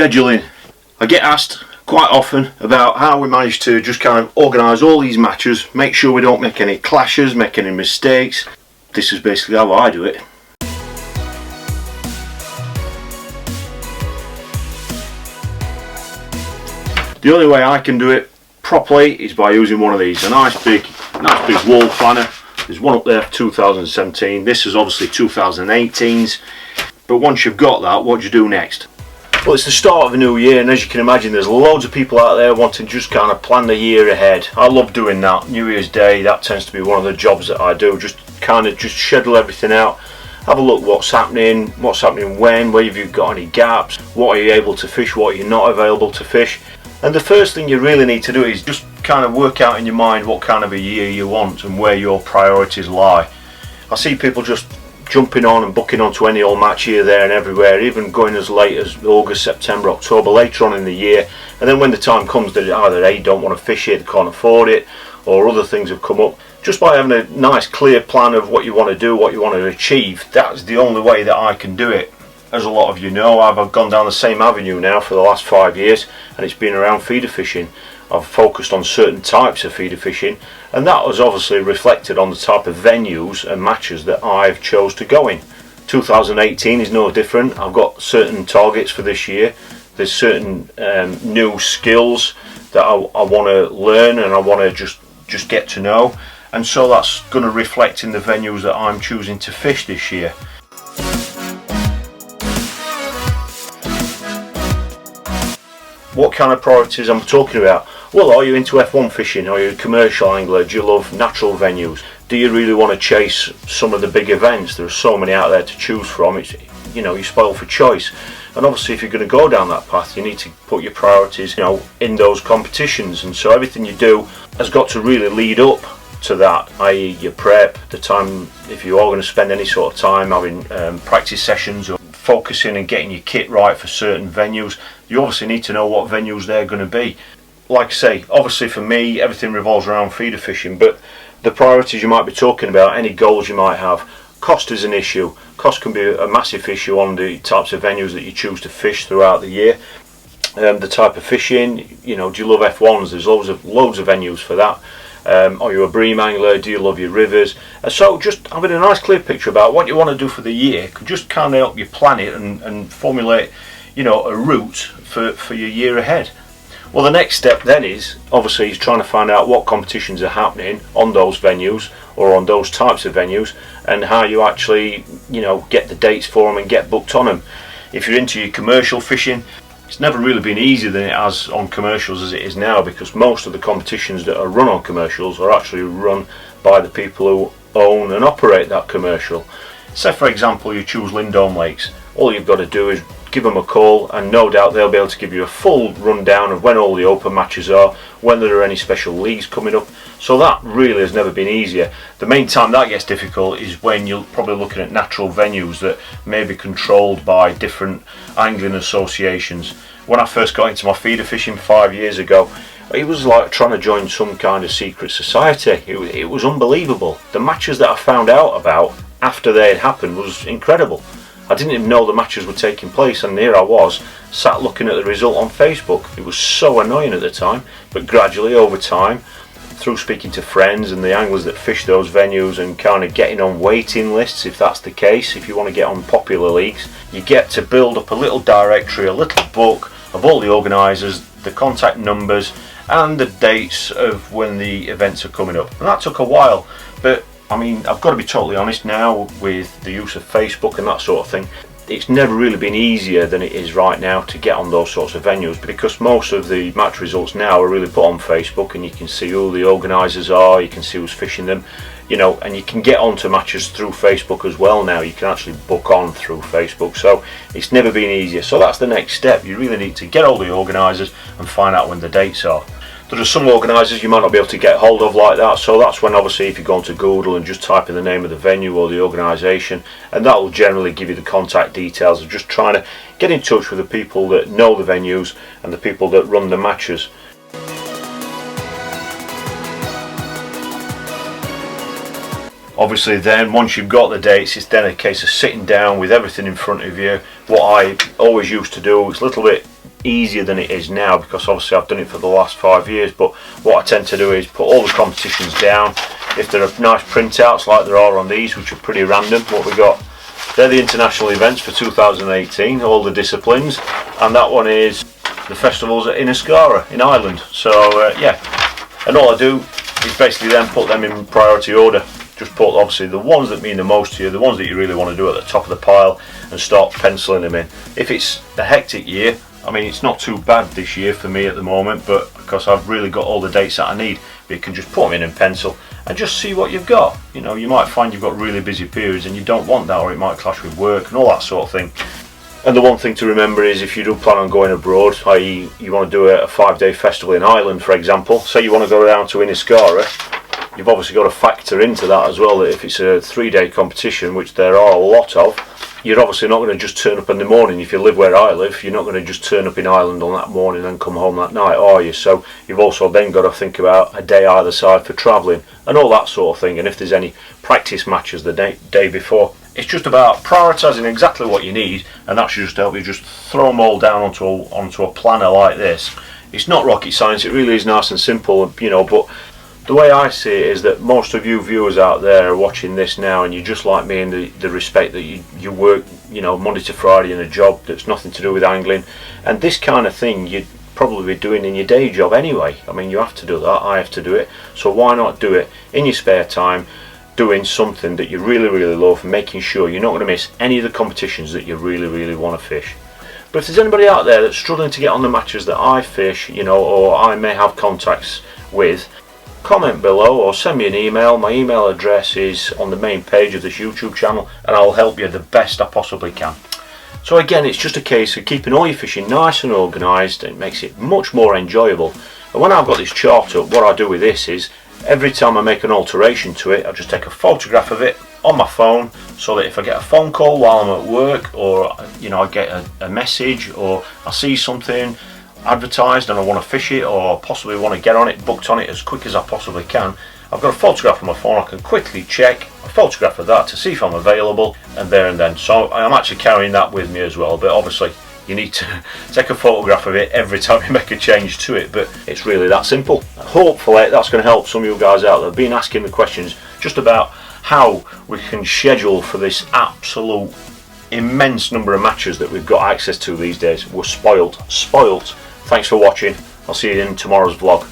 Scheduling. I get asked quite often about how we manage to just kind of organise all these matches, make sure we don't make any clashes, make any mistakes. This is basically how I do it. The only way I can do it properly is by using one of these, a nice big wall planner. There's one up there for 2017. This is obviously 2018's. But once you've got that, what do you do next? Well, it's the start of a new year, and as you can imagine, there's loads of people out there wanting to just kind of plan the year ahead. I love doing that. New Year's Day, that tends to be one of the jobs that I do. Just schedule everything out. Have a look what's happening when, where have you got any gaps, what are you able to fish, what are you not available to fish. And the first thing you really need to do is just kind of work out in your mind what kind of a year you want and where your priorities lie. I see people just jumping on and booking onto any old match here, there and everywhere, even going as late as August, September, October, later on in the year, and then when the time comes they either A, don't want to fish it, they can't afford it, or other things have come up. Just by having a nice clear plan of what you want to do, what you want to achieve, that's the only way that I can do it. As a lot of you know, I've gone down the same avenue now for the last 5 years, and it's been around feeder fishing. I've focused on certain types of feeder fishing, and that was obviously reflected on the type of venues and matches that I've chose to go in. 2018 is no different. I've got certain targets for this year. There's certain new skills that I want to learn and I want to just get to know, and so that's going to reflect in the venues that I'm choosing to fish this year. What kind of priorities am I talking about? Well, are you into F1 fishing? Are you a commercial angler? Do you love natural venues? Do you really want to chase some of the big events? There are so many out there to choose from. It's, you know, you're spoiled for choice. And obviously if you're going to go down that path, you need to put your priorities, you know, in those competitions. And so everything you do has got to really lead up to that, i.e. your prep, the time, if you are going to spend any sort of time having practice sessions or focusing and getting your kit right for certain venues, you obviously need to know what venues they're going to be. Like I say, obviously for me everything revolves around feeder fishing, but the priorities you might be talking about, any goals you might have, cost is an issue. Cost can be a massive issue on the types of venues that you choose to fish throughout the year. The type of fishing, you know, do you love F1s? There's loads of venues for that. Are you a bream angler? Do you love your rivers? So just having a nice clear picture about what you want to do for the year could just kind of help you plan it and formulate, you know, a route for your year ahead. Well, the next step then is obviously trying to find out what competitions are happening on those venues or on those types of venues, and how you actually, you know, get the dates for them and get booked on them. If you're into your commercial fishing, it's never really been easier than it has on commercials as it is now, because most of the competitions that are run on commercials are actually run by the people who own and operate that commercial. Say for example you choose Lindholme Lakes, all you've got to do is give them a call and no doubt they'll be able to give you a full rundown of when all the open matches are, when there are any special leagues coming up. So that really has never been easier. The main time that gets difficult is when you're probably looking at natural venues that may be controlled by different angling associations. When I first got into my feeder fishing 5 years ago, it was like trying to join some kind of secret society. It was unbelievable. The matches that I found out about after they had happened was incredible. I didn't even know the matches were taking place, and here I was sat looking at the result on Facebook. It was so annoying at the time, but gradually over time, through speaking to friends and the anglers that fish those venues and kind of getting on waiting lists, if that's the case, if you want to get on popular leagues, you get to build up a little directory, a little book of all the organisers, the contact numbers and the dates of when the events are coming up. And that took a while, but I mean, I've got to be totally honest now, with the use of Facebook and that sort of thing, it's never really been easier than it is right now to get on those sorts of venues, because most of the match results now are really put on Facebook and you can see who the organisers are, you can see who's fishing them, you know, and you can get onto matches through Facebook as well now. You can actually book on through Facebook, so it's never been easier. So that's the next step. You really need to get all the organisers and find out when the dates are. There are some organisers you might not be able to get hold of like that, so that's when obviously if you go onto Google and just type in the name of the venue or the organisation, and that will generally give you the contact details of just trying to get in touch with the people that know the venues and the people that run the matches. Obviously then, once you've got the dates, it's then a case of sitting down with everything in front of you. What I always used to do, it's a little bit easier than it is now, because obviously I've done it for the last 5 years. But what I tend to do is put all the competitions down. If there are nice printouts like there are on these, which are pretty random, what we got, they're the international events for 2018, all the disciplines, and that one is the festivals at Inniscarra in Ireland. So yeah, and all I do is basically then put them in priority order. Just put obviously the ones that mean the most to you, the ones that you really want to do at the top of the pile, and start penciling them in. If it's a hectic year, I mean, it's not too bad this year for me at the moment, but because I've really got all the dates that I need, you can just put them in pencil and just see what you've got. You know, you might find you've got really busy periods and you don't want that, or it might clash with work and all that sort of thing. And the one thing to remember is, if you do plan on going abroad, i.e. you want to do a 5-day festival in Ireland, for example, say you want to go down to Inniscarra, you've obviously got to factor into that as well, that if it's a 3-day competition, which there are a lot of, you're obviously not going to just turn up in the morning. If you live where I live, you're not going to just turn up in Ireland on that morning and come home that night, are you? So you've also then got to think about a day either side for travelling and all that sort of thing. And if there's any practice matches the day before, it's just about prioritising exactly what you need, and that should just help you just throw them all down onto a planner like this. It's not rocket science, it really is nice and simple, you know, but the way I see it is that most of you viewers out there are watching this now, and you're just like me in the respect that you work, you know, Monday to Friday in a job that's nothing to do with angling, and this kind of thing you'd probably be doing in your day job anyway. I mean, you have to do that, I have to do it, so why not do it in your spare time, doing something that you really, really love, making sure you're not going to miss any of the competitions that you really, really want to fish. But if there's anybody out there that's struggling to get on the matches that I fish, you know, or I may have contacts with, comment below or send me an email. My email address is on the main page of this YouTube channel, and I'll help you the best I possibly can. So again, it's just a case of keeping all your fishing nice and organised. It makes it much more enjoyable. And when I've got this chart up, what I do with this is, every time I make an alteration to it, I just take a photograph of it on my phone, so that if I get a phone call while I'm at work, or you know, I get a message, or I see something advertised and I want to fish it, or possibly want to get on it, booked on it as quick as I possibly can, I've got a photograph on my phone. I can quickly check a photograph of that to see if I'm available, and there and then. So I'm actually carrying that with me as well, but obviously you need to take a photograph of it every time you make a change to it, but it's really that simple. Hopefully that's going to help some of you guys out that have been asking the questions just about how we can schedule for this absolute immense number of matches that we've got access to these days. We're spoilt. Thanks for watching. I'll see you in tomorrow's vlog.